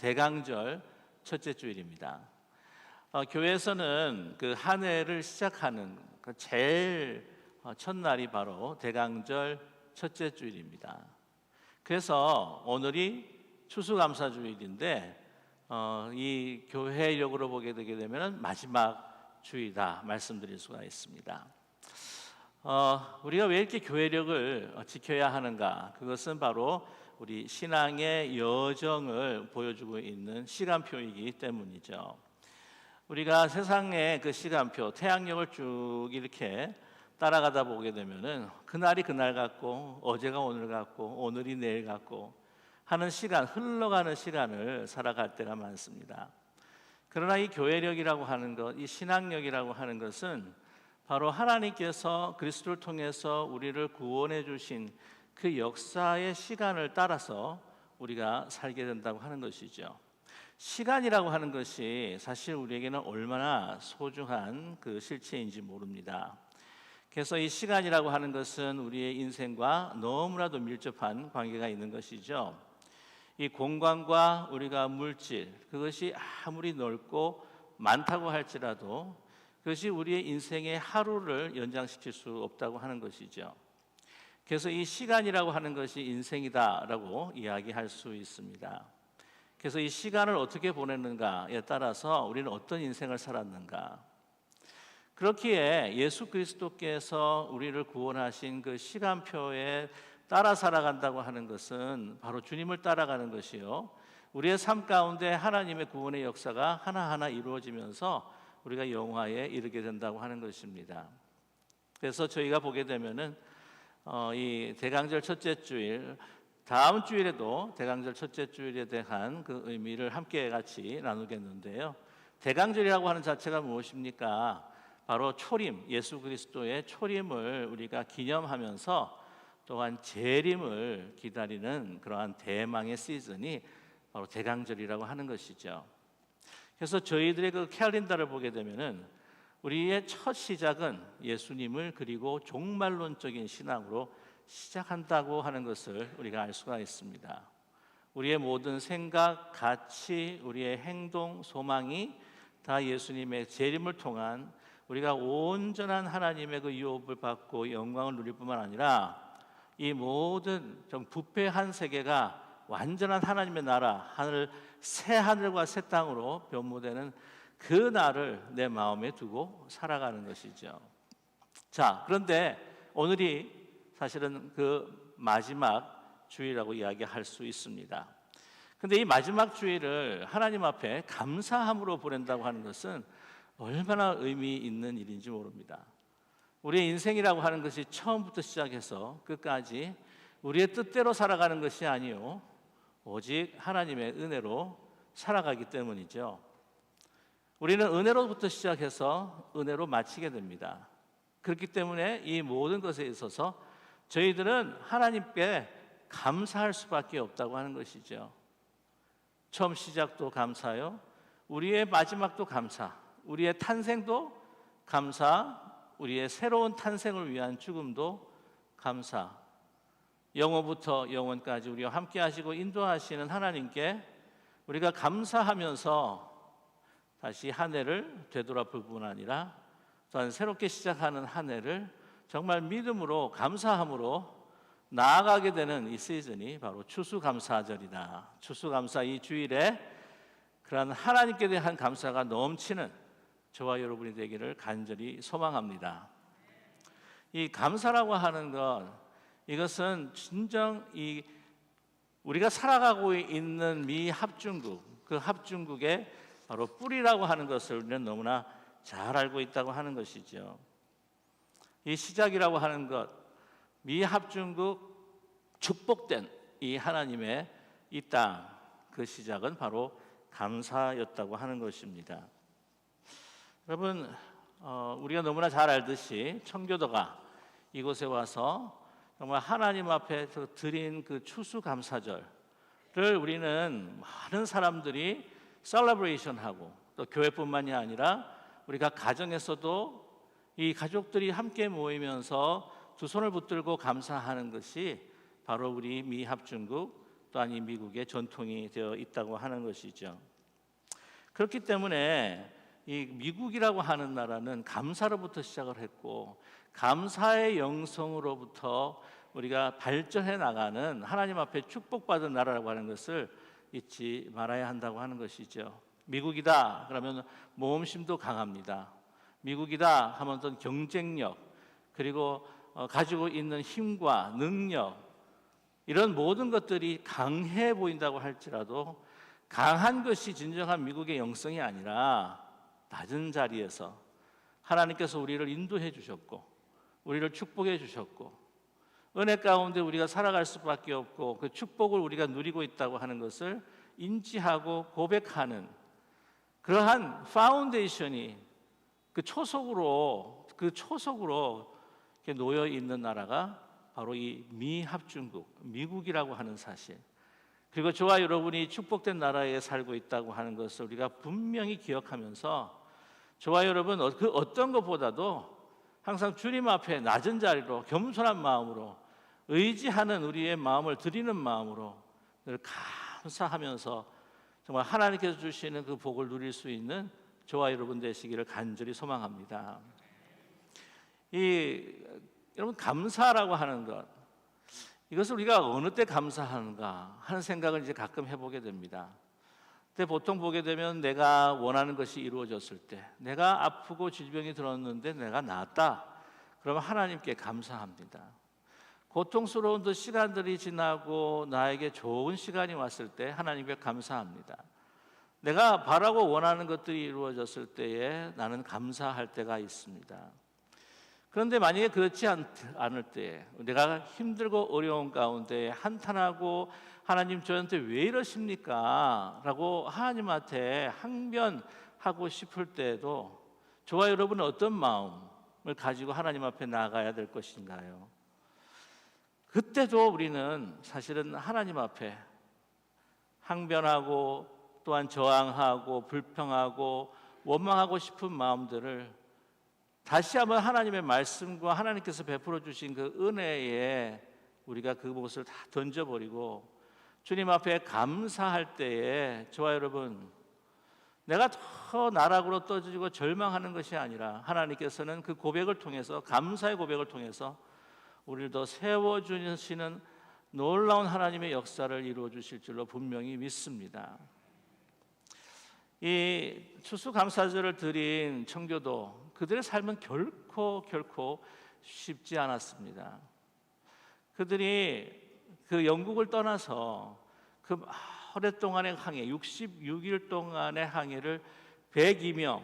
대강절 첫째 주일입니다. 교회에서는 그 한 해를 시작하는 그 제일 첫날이 바로 대강절 첫째 주일입니다. 그래서 오늘이 추수감사주일인데 이 교회력으로 보게 되게 되면 마지막 주일이다 말씀드릴 수가 있습니다. 우리가 왜 이렇게 교회력을 지켜야 하는가? 그것은 바로 우리 신앙의 여정을 보여주고 있는 시간표이기 때문이죠. 우리가 세상의 그 시간표, 태양력을 쭉 이렇게 따라가다 보게 되면은 그날이 그날 같고 어제가 오늘 같고 오늘이 내일 같고 하는 시간, 흘러가는 시간을 살아갈 때가 많습니다. 그러나 이 교회력이라고 하는 것, 이 신앙력이라고 하는 것은 바로 하나님께서 그리스도를 통해서 우리를 구원해 주신 그 역사의 시간을 따라서 우리가 살게 된다고 하는 것이죠. 시간이라고 하는 것이 사실 우리에게는 얼마나 소중한 그 실체인지 모릅니다. 그래서 이 시간이라고 하는 것은 우리의 인생과 너무나도 밀접한 관계가 있는 것이죠. 이 공간과 우리가 물질, 그것이 아무리 넓고 많다고 할지라도 그것이 우리의 인생의 하루를 연장시킬 수 없다고 하는 것이죠. 그래서 이 시간이라고 하는 것이 인생이다라고 이야기할 수 있습니다. 그래서 이 시간을 어떻게 보내는가에 따라서 우리는 어떤 인생을 살았는가. 그렇기에 예수 그리스도께서 우리를 구원하신 그 시간표에 따라 살아간다고 하는 것은 바로 주님을 따라가는 것이요, 우리의 삶 가운데 하나님의 구원의 역사가 하나하나 이루어지면서 우리가 영화에 이르게 된다고 하는 것입니다. 그래서 저희가 보게 되면은 이 대강절 첫째 주일, 다음 주일에도 대강절 첫째 주일에 대한 그 의미를 함께 같이 나누겠는데요. 대강절이라고 하는 자체가 무엇입니까? 바로 초림, 예수 그리스도의 초림을 우리가 기념하면서 또한 재림을 기다리는 그러한 대망의 시즌이 바로 대강절이라고 하는 것이죠. 그래서 저희들의 그 캘린더를 보게 되면은 우리의 첫 시작은 예수님을 그리고 종말론적인 신앙으로 시작한다고 하는 것을 우리가 알 수가 있습니다. 우리의 모든 생각, 가치, 우리의 행동, 소망이 다 예수님의 재림을 통한 우리가 온전한 하나님의 그 유업을 받고 영광을 누릴 뿐만 아니라 이 모든 좀 부패한 세계가 완전한 하나님의 나라, 새 하늘과 새 땅으로 변모되는 그 날을 내 마음에 두고 살아가는 것이죠. 자, 그런데 오늘이 사실은 그 마지막 주일이라고 이야기할 수 있습니다. 그런데 이 마지막 주일을 하나님 앞에 감사함으로 보낸다고 하는 것은 얼마나 의미 있는 일인지 모릅니다. 우리의 인생이라고 하는 것이 처음부터 시작해서 끝까지 우리의 뜻대로 살아가는 것이 아니요, 오직 하나님의 은혜로 살아가기 때문이죠. 우리는 은혜로부터 시작해서 은혜로 마치게 됩니다. 그렇기 때문에 이 모든 것에 있어서 저희들은 하나님께 감사할 수밖에 없다고 하는 것이죠. 처음 시작도 감사요, 우리의 마지막도 감사, 우리의 탄생도 감사, 우리의 새로운 탄생을 위한 죽음도 감사, 영원부터 영원까지 우리와 함께 하시고 인도하시는 하나님께 우리가 감사하면서 다시 한 해를 되돌아볼 뿐 아니라 또한 새롭게 시작하는 한 해를 정말 믿음으로 감사함으로 나아가게 되는 이 시즌이 바로 추수감사절이다. 추수감사 이 주일에 그러한 하나님께 대한 감사가 넘치는 저와 여러분이 되기를 간절히 소망합니다. 이 감사라고 하는 것, 이것은 진정 이 우리가 살아가고 있는 미 합중국, 그 합중국의 바로 뿌리라고 하는 것을 우리는 너무나 잘 알고 있다고 하는 것이죠. 이 시작이라고 하는 것, 미 합중국 축복된 이 하나님의 이 땅, 그 시작은 바로 감사였다고 하는 것입니다. 여러분, 우리가 너무나 잘 알듯이 청교도가 이곳에 와서 정말 하나님 앞에 드린 그 추수감사절을 우리는 많은 사람들이 셀러브레이션하고 또 교회뿐만이 아니라 우리가 가정에서도 이 가족들이 함께 모이면서 두 손을 붙들고 감사하는 것이 바로 우리 미합중국 또한 이 미국의 전통이 되어 있다고 하는 것이죠. 그렇기 때문에 이 미국이라고 하는 나라는 감사로부터 시작을 했고 감사의 영성으로부터 우리가 발전해 나가는 하나님 앞에 축복받은 나라라고 하는 것을 잊지 말아야 한다고 하는 것이죠. 미국이다 그러면 모험심도 강합니다. 미국이다 하면 어떤 경쟁력 그리고 가지고 있는 힘과 능력 이런 모든 것들이 강해 보인다고 할지라도 강한 것이 진정한 미국의 영성이 아니라 낮은 자리에서 하나님께서 우리를 인도해 주셨고 우리를 축복해 주셨고 은혜 가운데 우리가 살아갈 수밖에 없고 그 축복을 우리가 누리고 있다고 하는 것을 인지하고 고백하는 그러한 파운데이션이 그 초석으로 이렇게 놓여 있는 나라가 바로 이 미합중국 미국이라고 하는 사실 그리고 저와 여러분이 축복된 나라에 살고 있다고 하는 것을 우리가 분명히 기억하면서 저와 여러분 그 어떤 것보다도 항상 주님 앞에 낮은 자리로 겸손한 마음으로 의지하는 우리의 마음을 드리는 마음으로 늘 감사하면서 정말 하나님께서 주시는 그 복을 누릴 수 있는 저와 여러분 되시기를 간절히 소망합니다. 여러분 감사라고 하는 것 이것을 우리가 어느 때 감사하는가 하는 생각을 이제 가끔 해보게 됩니다. 근데 보통 보게 되면 내가 원하는 것이 이루어졌을 때 내가 아프고 질병이 들었는데 내가 나았다 그러면 하나님께 감사합니다. 고통스러운 그 시간들이 지나고 나에게 좋은 시간이 왔을 때 하나님께 감사합니다. 내가 바라고 원하는 것들이 이루어졌을 때에 나는 감사할 때가 있습니다. 그런데 만약에 그렇지 않을 때 내가 힘들고 어려운 가운데 한탄하고 하나님 저한테 왜 이러십니까? 라고 하나님한테 항변하고 싶을 때에도 저와 여러분은 어떤 마음을 가지고 하나님 앞에 나아가야 될 것인가요? 그때도 우리는 사실은 하나님 앞에 항변하고 또한 저항하고 불평하고 원망하고 싶은 마음들을 다시 한번 하나님의 말씀과 하나님께서 베풀어 주신 그 은혜에 우리가 그것을 다 던져버리고 주님 앞에 감사할 때에 저와 여러분 내가 더 나락으로 떨어지고 절망하는 것이 아니라 하나님께서는 그 고백을 통해서 감사의 고백을 통해서 우리를 더 세워주시는 놀라운 하나님의 역사를 이루어 주실 줄로 분명히 믿습니다. 이 추수감사절을 드린 청교도 그들의 삶은 결코 쉽지 않았습니다. 그들이 그 영국을 떠나서 그 오랫동안의 항해 66일 동안의 항해를 102명의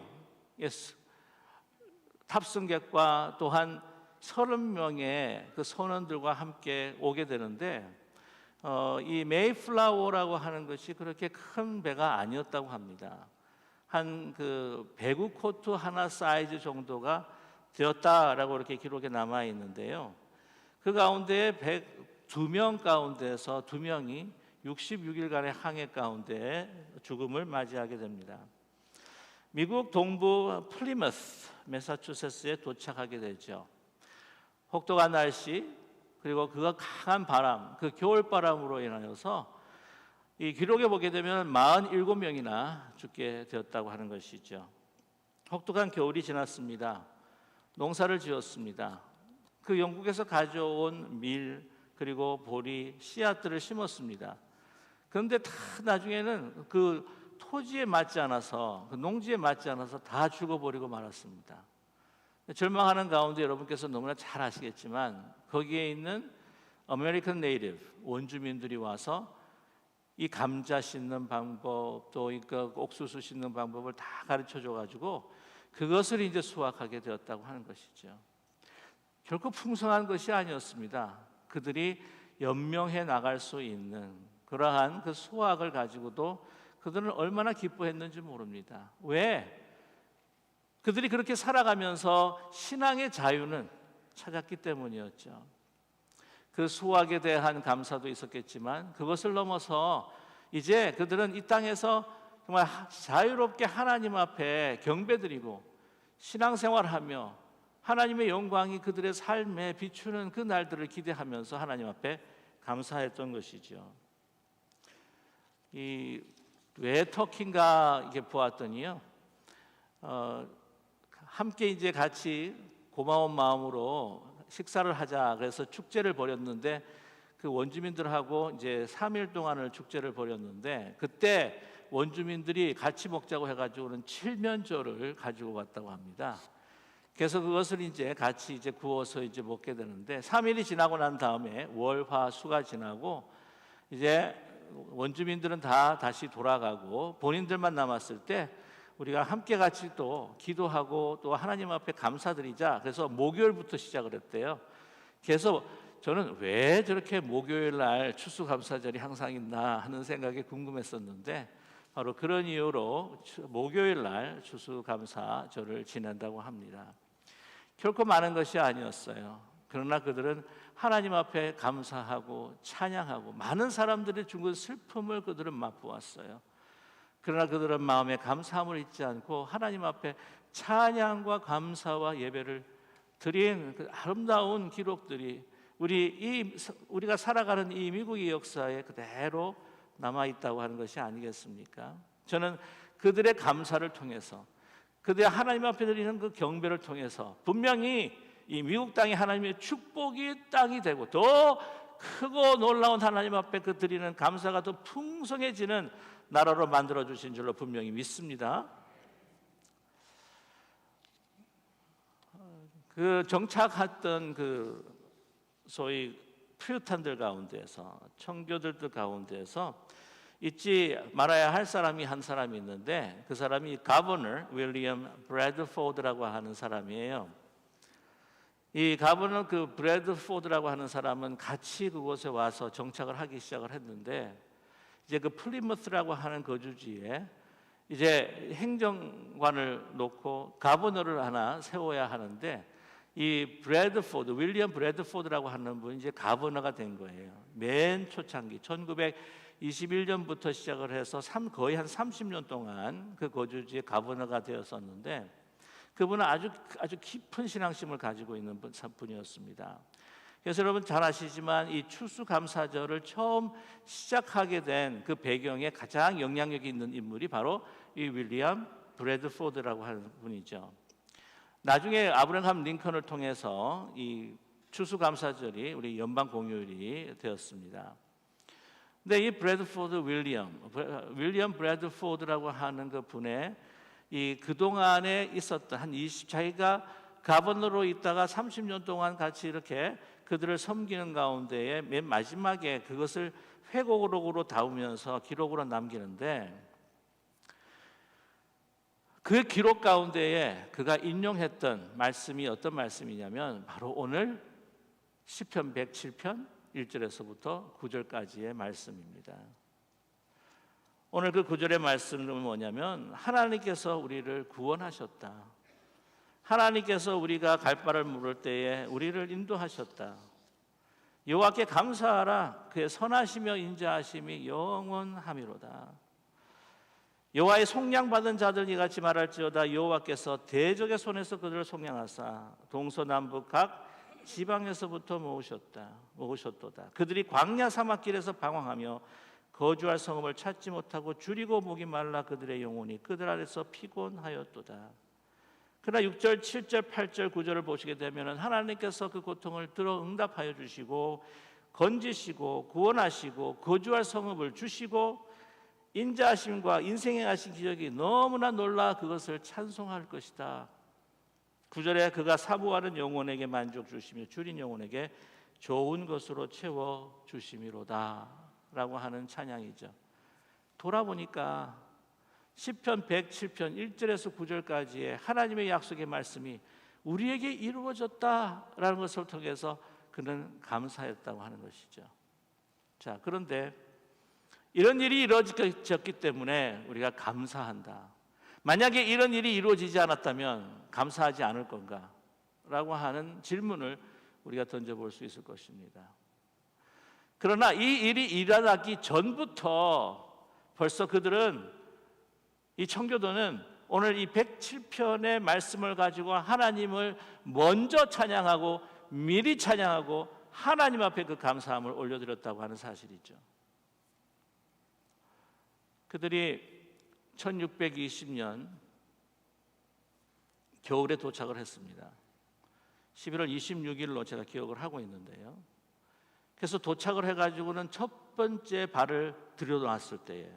탑승객과 또한 30명의 그 선원들과 함께 오게 되는데 이 메이플라워라고 하는 것이 그렇게 큰 배가 아니었다고 합니다. 한 그 배구 코트 하나 사이즈 정도가 되었다라고 이렇게 기록에 남아 있는데요. 그 가운데 102명 가운데서 2명이 66일간의 항해 가운데 죽음을 맞이하게 됩니다. 미국 동부 플리머스, 매사추세츠에 도착하게 되죠. 혹독한 날씨 그리고 그 강한 바람, 그 겨울바람으로 인하여서 이 기록에 보게 되면 47명이나 죽게 되었다고 하는 것이죠. 혹독한 겨울이 지났습니다. 농사를 지었습니다. 그 영국에서 가져온 밀 그리고 보리, 씨앗들을 심었습니다. 그런데 다 나중에는 그 토지에 맞지 않아서 그 농지에 맞지 않아서 다 죽어버리고 말았습니다. 절망하는 가운데 여러분께서 너무나 잘 아시겠지만 거기에 있는 아메리칸 네이티브 원주민들이 와서 이 감자 씻는 방법 또 그 옥수수 씻는 방법을 다 가르쳐 줘가지고 그것을 이제 수확하게 되었다고 하는 것이죠. 결코 풍성한 것이 아니었습니다. 그들이 연명해 나갈 수 있는 그러한 그 수확을 가지고도 그들은 얼마나 기뻐했는지 모릅니다. 왜? 그들이 그렇게 살아가면서 신앙의 자유는 찾았기 때문이었죠. 그 수확에 대한 감사도 있었겠지만 그것을 넘어서 이제 그들은 이 땅에서 정말 자유롭게 하나님 앞에 경배드리고 신앙생활하며 하나님의 영광이 그들의 삶에 비추는 그 날들을 기대하면서 하나님 앞에 감사했던 것이죠. 왜 터키인가 이렇게 보았더니요. 함께 이제 같이 고마운 마음으로 식사를 하자 그래서 축제를 벌였는데 그 원주민들하고 이제 3일 동안을 축제를 벌였는데 그때 원주민들이 같이 먹자고 해가지고는 칠면조를 가지고 왔다고 합니다. 그래서 그것을 이제 같이 이제 구워서 이제 먹게 되는데 3일이 지나고 난 다음에 월, 화, 수가 지나고 이제 원주민들은 다 다시 돌아가고 본인들만 남았을 때 우리가 함께 같이 또 기도하고 또 하나님 앞에 감사드리자. 그래서 목요일부터 시작을 했대요. 그래서 저는 왜 저렇게 목요일 날 추수감사절이 항상 있나 하는 생각이 궁금했었는데 바로 그런 이유로 목요일 날 추수감사절을 지낸다고 합니다. 결코 많은 것이 아니었어요. 그러나 그들은 하나님 앞에 감사하고 찬양하고 많은 사람들이 죽은 슬픔을 그들은 맛보았어요. 그러나 그들은 마음에 감사함을 잊지 않고 하나님 앞에 찬양과 감사와 예배를 드린 그 아름다운 기록들이 우리가 살아가는 이 미국의 역사에 그대로 남아있다고 하는 것이 아니겠습니까? 저는 그들의 감사를 통해서 그들의 하나님 앞에 드리는 그 경배를 통해서 분명히 이 미국 땅이 하나님의 축복의 땅이 되고 더 크고 놀라운 하나님 앞에 그 드리는 감사가 더 풍성해지는 나라로 만들어 주신 줄로 분명히 믿습니다. 그 정착했던 그 소위 퓨리탄들 가운데서 청교도들 가운데서 잊지 말아야 할 사람이 한 사람이 있는데 그 사람이 가버너 윌리엄 브래드포드라고 하는 사람이에요. 이 가버너 그 브래드포드라고 하는 사람은 같이 그곳에 와서 정착을 하기 시작을 했는데 이제 그 플리머스라고 하는 거주지에 이제 행정관을 놓고 가버너를 하나 세워야 하는데 이 윌리엄 브래드포드라고 하는 분이 이제 가버너가 된 거예요. 맨 초창기 1921년부터 시작을 해서 거의 한 30년 동안 그 거주지의 가버너가 되었었는데 그분은 아주 깊은 신앙심을 가지고 있는 분이었습니다. 그래서 여러분 잘 아시지만 이 추수감사절을 처음 시작하게 된 그 배경에 가장 영향력이 있는 인물이 바로 이 윌리엄 브래드포드라고 하는 분이죠. 나중에 아브라함 링컨을 통해서 이 추수감사절이 우리 연방 공휴일이 되었습니다. 근데 이 윌리엄 브래드포드라고 하는 그 분의 이 그동안에 있었던 자기가 가버너로 있다가 30년 동안 같이 이렇게 그들을 섬기는 가운데에 맨 마지막에 그것을 회고록으로 다우면서 기록으로 남기는데 그 기록 가운데에 그가 인용했던 말씀이 어떤 말씀이냐면 바로 오늘 시편 107편 1절에서부터 9절까지의 말씀입니다. 오늘 그 9절의 말씀은 뭐냐면 하나님께서 우리를 구원하셨다. 하나님께서 우리가 갈 바를 물을 때에 우리를 인도하셨다. 여호와께 감사하라. 그의 선하시며 인자하심이 영원하미로다. 여호와의 속량받은 자들 이같이 말할지어다. 여호와께서 대적의 손에서 그들을 속량하사 동서남북 각 지방에서부터 모으셨도다. 그들이 광야 사막길에서 방황하며 거주할 성읍을 찾지 못하고 줄이고 목이 말라 그들의 영혼이 그들 아래서 피곤하였도다. 그러나 6절, 7절, 8절, 9절을 보시게 되면 하나님께서 그 고통을 들어 응답하여 주시고 건지시고 구원하시고 거주할 성읍을 주시고 인자하심과 인생에 하신 기적이 너무나 놀라 그것을 찬송할 것이다. 9절에 그가 사모하는 영혼에게 만족 주시며 줄인 영혼에게 좋은 것으로 채워 주심이로다 라고 하는 찬양이죠. 돌아보니까 시편 107편 1절에서 9절까지의 하나님의 약속의 말씀이 우리에게 이루어졌다라는 것을 통해서 그는 감사했다고 하는 것이죠. 자, 그런데 이런 일이 이루어졌기 때문에 우리가 감사한다. 만약에 이런 일이 이루어지지 않았다면 감사하지 않을 건가? 라고 하는 질문을 우리가 던져볼 수 있을 것입니다. 그러나 이 일이 일어나기 전부터 벌써 그들은 이 청교도는 오늘 이 107편의 말씀을 가지고 하나님을 먼저 찬양하고 미리 찬양하고 하나님 앞에 그 감사함을 올려드렸다고 하는 사실이죠. 그들이 1620년 겨울에 도착을 했습니다. 11월 26일로 제가 기억을 하고 있는데요. 그래서 도착을 해가지고는 첫 번째 발을 들여놨을 때에,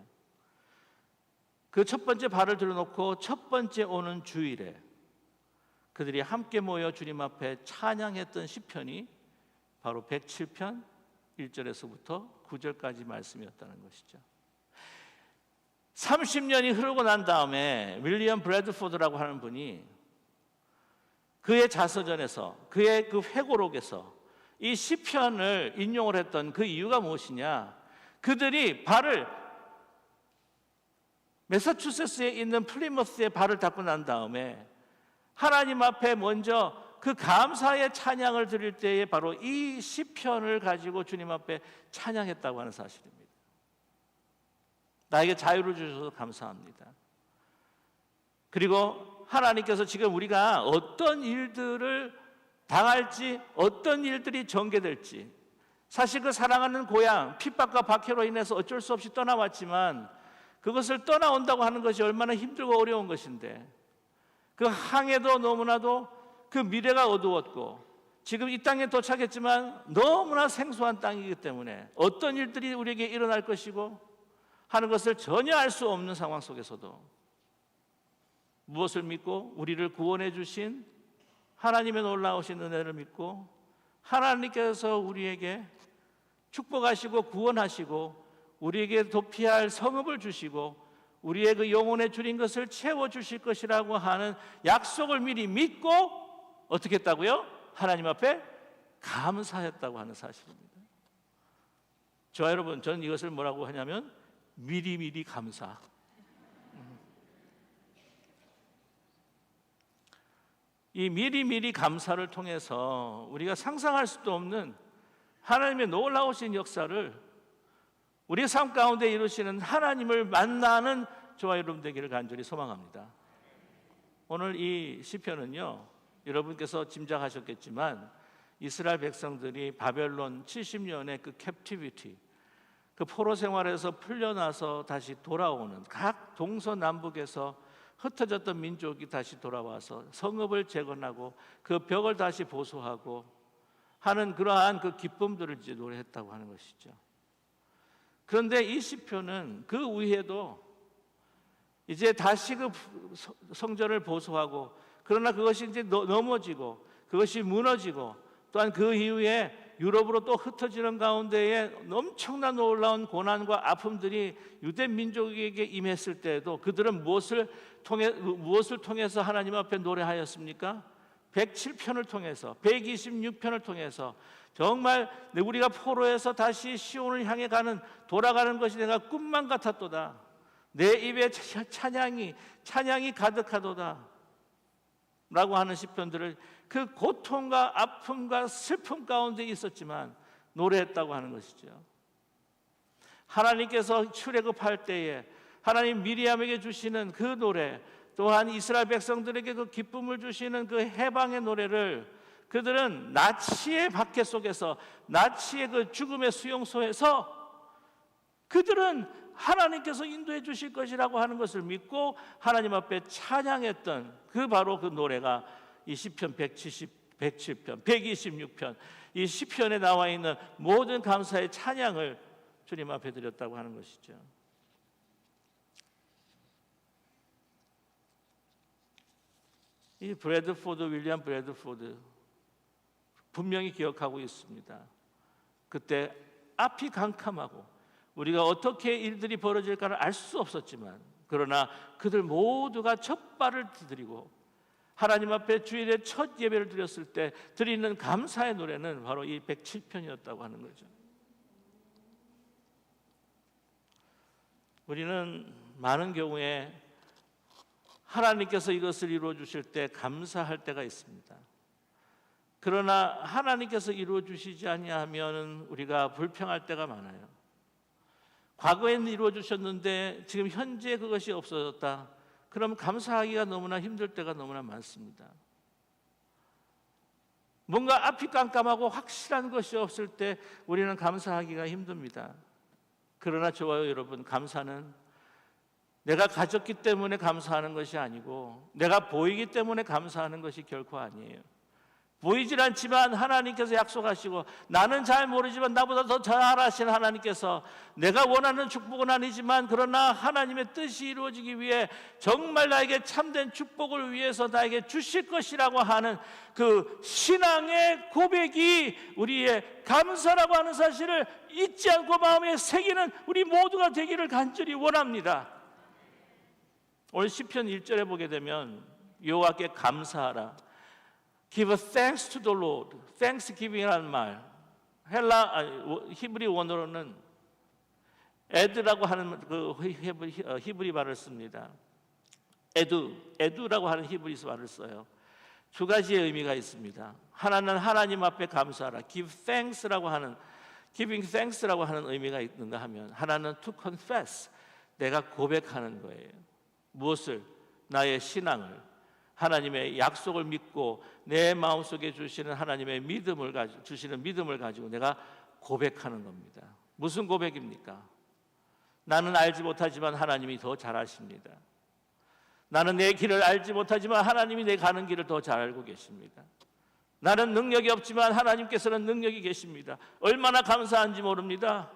그 첫 번째 발을 들여놓고 첫 번째 오는 주일에 그들이 함께 모여 주님 앞에 찬양했던 시편이 바로 107편 1절에서부터 9절까지 말씀이었다는 것이죠. 30년이 흐르고 난 다음에 윌리엄 브래드포드라고 하는 분이 그의 자서전에서, 그의 그 회고록에서 이 시편을 인용을 했던 그 이유가 무엇이냐? 그들이 발을 매사추세츠에 있는 플리머스에 발을 닦고 난 다음에 하나님 앞에 먼저 그 감사의 찬양을 드릴 때에 바로 이 시편을 가지고 주님 앞에 찬양했다고 하는 사실입니다. 나에게 자유를 주셔서 감사합니다. 그리고 하나님께서 지금 우리가 어떤 일들을 당할지, 어떤 일들이 전개될지, 사실 그 사랑하는 고향, 핍박과 박해로 인해서 어쩔 수 없이 떠나왔지만 그것을 떠나온다고 하는 것이 얼마나 힘들고 어려운 것인데, 그 항해도 너무나도 그 미래가 어두웠고 지금 이 땅에 도착했지만 너무나 생소한 땅이기 때문에 어떤 일들이 우리에게 일어날 것이고 하는 것을 전혀 알 수 없는 상황 속에서도 무엇을 믿고 우리를 구원해 주신 하나님의 놀라우신 은혜를 믿고 하나님께서 우리에게 축복하시고 구원하시고 우리에게 도피할 성읍을 주시고 우리의 그 영혼에 주린 것을 채워주실 것이라고 하는 약속을 미리 믿고 어떻게 했다고요? 하나님 앞에 감사했다고 하는 사실입니다. 저와 여러분, 저는 이것을 뭐라고 하냐면 미리미리 감사. 이 미리미리 감사를 통해서 우리가 상상할 수도 없는 하나님의 놀라우신 역사를 우리의 삶 가운데 이루시는 하나님을 만나는 저와 여러분 되기를 간절히 소망합니다. 오늘 이 시편은요, 여러분께서 짐작하셨겠지만 이스라엘 백성들이 바벨론 70년의 그 캡티비티, 그 포로 생활에서 풀려나서 다시 돌아오는, 각 동서남북에서 흩어졌던 민족이 다시 돌아와서 성읍을 재건하고 그 벽을 다시 보수하고 하는 그러한 그 기쁨들을 이제 노래했다고 하는 것이죠. 그런데 이 시편은 그 위에도 이제 다시 그 성전을 보수하고, 그러나 그것이 이제 넘어지고 그것이 무너지고 또한 그 이후에 유럽으로 또 흩어지는 가운데에 엄청난 놀라운 고난과 아픔들이 유대 민족에게 임했을 때에도 그들은 무엇을 통해서 하나님 앞에 노래하였습니까? 107편을 통해서, 126편을 통해서 정말 우리가 포로에서 다시 시온을 향해 돌아가는 것이 내가 꿈만 같았도다. 내 입에 찬양이 가득하도다 라고 하는 시편들을 그 고통과 아픔과 슬픔 가운데 있었지만 노래했다고 하는 것이죠. 하나님께서 출애굽할 때에 하나님 미리암에게 주시는 그 노래, 또한 이스라엘 백성들에게 그 기쁨을 주시는 그 해방의 노래를 그들은 나치의 박해 속에서, 나치의 그 죽음의 수용소에서 그들은 하나님께서 인도해 주실 것이라고 하는 것을 믿고 하나님 앞에 찬양했던 그 바로 그 노래가 이 시편 107편, 126편, 이 시편에 나와 있는 모든 감사의 찬양을 주님 앞에 드렸다고 하는 것이죠. 이 윌리엄 브래드포드 분명히 기억하고 있습니다. 그때 앞이 캄캄하고 우리가 어떻게 일들이 벌어질까를 알 수 없었지만, 그러나 그들 모두가 첫 발을 들이고 하나님 앞에 주일에 첫 예배를 드렸을 때 드리는 감사의 노래는 바로 이 107편이었다고 하는 거죠. 우리는 많은 경우에 하나님께서 이것을 이루어 주실 때 감사할 때가 있습니다. 그러나 하나님께서 이루어 주시지 아니하면 우리가 불평할 때가 많아요. 과거에는 이루어 주셨는데 지금 현재 그것이 없어졌다. 그럼 감사하기가 너무나 힘들 때가 너무나 많습니다. 뭔가 앞이 깜깜하고 확실한 것이 없을 때 우리는 감사하기가 힘듭니다. 그러나 저와 여러분, 감사는 내가 가졌기 때문에 감사하는 것이 아니고 내가 보이기 때문에 감사하는 것이 결코 아니에요. 보이질 않지만 하나님께서 약속하시고, 나는 잘 모르지만 나보다 더 잘 아시는 하나님께서 내가 원하는 축복은 아니지만 그러나 하나님의 뜻이 이루어지기 위해 정말 나에게 참된 축복을 위해서 나에게 주실 것이라고 하는 그 신앙의 고백이 우리의 감사라고 하는 사실을 잊지 않고 마음에 새기는 우리 모두가 되기를 간절히 원합니다. 오늘 시편 1절에 보게 되면 여호와께 감사하라, Give thanks to the Lord. Thanksgiving이라는 말, 히브리 원어로는 에드라고 하는 그 히브리 말을 씁니다. 에두라고 하는 히브리 말을 써요. 두 가지의 의미가 있습니다. 하나는 하나님 앞에 감사하라, Giving thanks라고 하는 의미가 있는가 하면, 하나는 to confess, 내가 고백하는 거예요. 무엇을? 나의 신앙을, 하나님의 약속을 믿고 내 마음속에 주시는 하나님의 주시는 믿음을 가지고 내가 고백하는 겁니다. 무슨 고백입니까? 나는 알지 못하지만 하나님이 더 잘 아십니다. 나는 내 길을 알지 못하지만 하나님이 내 가는 길을 더 잘 알고 계십니다. 나는 능력이 없지만 하나님께서는 능력이 계십니다. 얼마나 감사한지 모릅니다.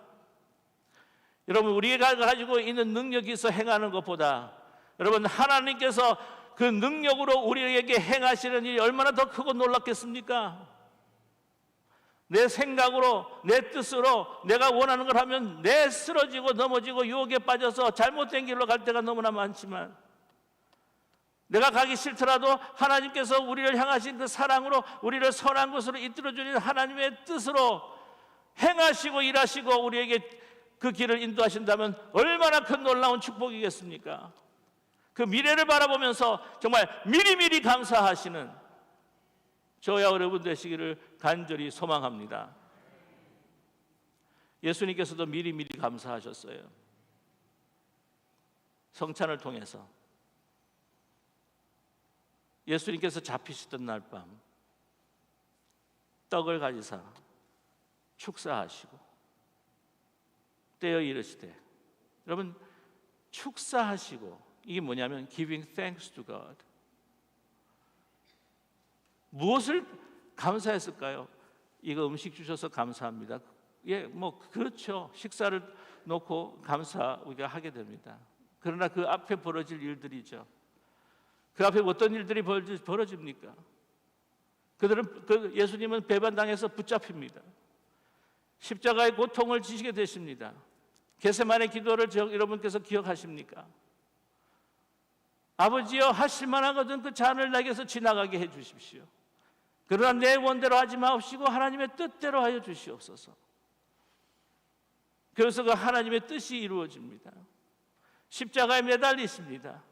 여러분, 우리가 가지고 있는 능력이 있어 행하는 것보다 여러분, 하나님께서 그 능력으로 우리에게 행하시는 일이 얼마나 더 크고 놀랍겠습니까? 내 생각으로, 내 뜻으로 내가 원하는 걸 하면 내 쓰러지고 넘어지고 유혹에 빠져서 잘못된 길로 갈 때가 너무나 많지만, 내가 가기 싫더라도 하나님께서 우리를 향하신 그 사랑으로 우리를 선한 곳으로 이끌어주는 하나님의 뜻으로 행하시고 일하시고 우리에게 그 길을 인도하신다면 얼마나 큰 놀라운 축복이겠습니까? 그 미래를 바라보면서 정말 미리미리 감사하시는 저와 여러분 되시기를 간절히 소망합니다. 예수님께서도 미리미리 감사하셨어요. 성찬을 통해서 예수님께서 잡히시던 날 밤 떡을 가지사 축사하시고 떼어 이르시되, 여러분, 축사하시고 이게 뭐냐면 giving thanks to God. 무엇을 감사했을까요? 이거 음식 주셔서 감사합니다. 예, 뭐 그렇죠. 식사를 놓고 감사 우리가 하게 됩니다. 그러나 그 앞에 벌어질 일들이죠. 그 앞에 어떤 일들이 벌어집니까? 예수님은 배반당해서 붙잡힙니다. 십자가의 고통을 지시게 되십니다. 겟세마네 기도를 여러분께서 기억하십니까? 아버지여, 하실 만하거든 그 잔을 내게서 지나가게 해 주십시오. 그러나 내 원대로 하지 마옵시고 하나님의 뜻대로 하여 주시옵소서. 그래서 그 하나님의 뜻이 이루어집니다. 십자가에 매달리십니다.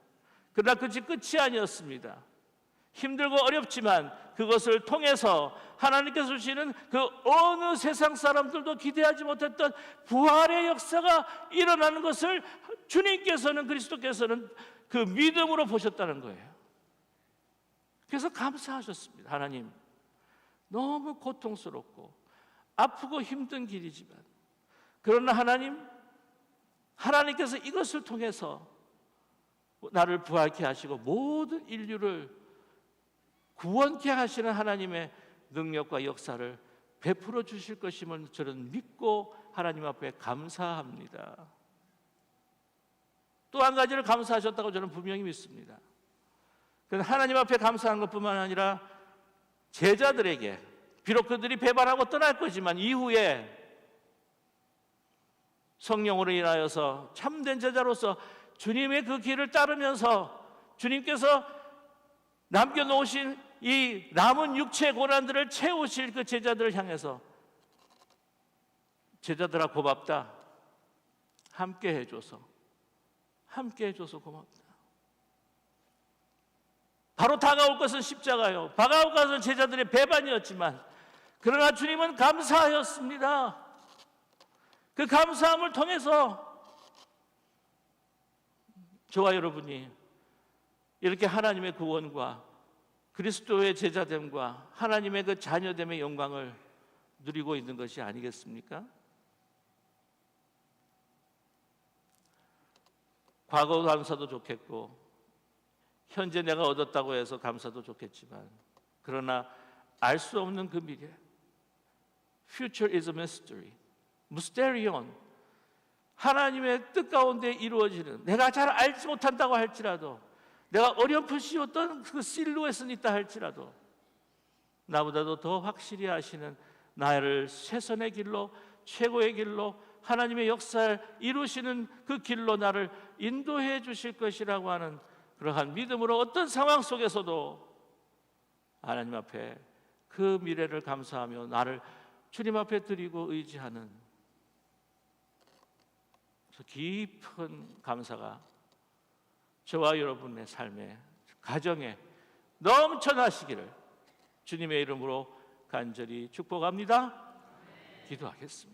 그러나 그것이 끝이 아니었습니다. 힘들고 어렵지만 그것을 통해서 하나님께서 주시는 그 어느 세상 사람들도 기대하지 못했던 부활의 역사가 일어나는 것을 주님께서는, 그리스도께서는 그 믿음으로 보셨다는 거예요. 그래서 감사하셨습니다. 하나님, 너무 고통스럽고 아프고 힘든 길이지만, 그러나 하나님께서 이것을 통해서 나를 부활케 하시고 모든 인류를 구원케 하시는 하나님의 능력과 역사를 베풀어 주실 것임을 저는 믿고 하나님 앞에 감사합니다. 또 한 가지를 감사하셨다고 저는 분명히 믿습니다. 하나님 앞에 감사한 것뿐만 아니라 제자들에게, 비록 그들이 배반하고 떠날 거지만 이후에 성령으로 인하여서 참된 제자로서 주님의 그 길을 따르면서 주님께서 남겨놓으신 이 남은 육체의 고난들을 채우실 그 제자들을 향해서, 제자들아 고맙다, 함께 해줘서 고맙다. 바로 다가올 것은 십자가요, 다가올 것은 제자들의 배반이었지만, 그러나 주님은 감사하였습니다. 그 감사함을 통해서 저와 여러분이 이렇게 하나님의 구원과 그리스도의 제자됨과 하나님의 그 자녀됨의 영광을 누리고 있는 것이 아니겠습니까? 과거 감사도 좋겠고 현재 내가 얻었다고 해서 감사도 좋겠지만, 그러나 알 수 없는 그 미래, Future is a mystery, mysterion, 하나님의 뜻 가운데 이루어지는, 내가 잘 알지 못한다고 할지라도, 내가 어렴풋이 어떤 그 실루엣은 있다 할지라도 나보다도 더 확실히 아시는 나를 최선의 길로, 최고의 길로, 하나님의 역사를 이루시는 그 길로 나를 인도해 주실 것이라고 하는 그러한 믿음으로 어떤 상황 속에서도 하나님 앞에 그 미래를 감사하며 나를 주님 앞에 드리고 의지하는 저 깊은 감사가 저와 여러분의 삶에, 가정에 넘쳐나시기를 주님의 이름으로 간절히 축복합니다. 기도하겠습니다.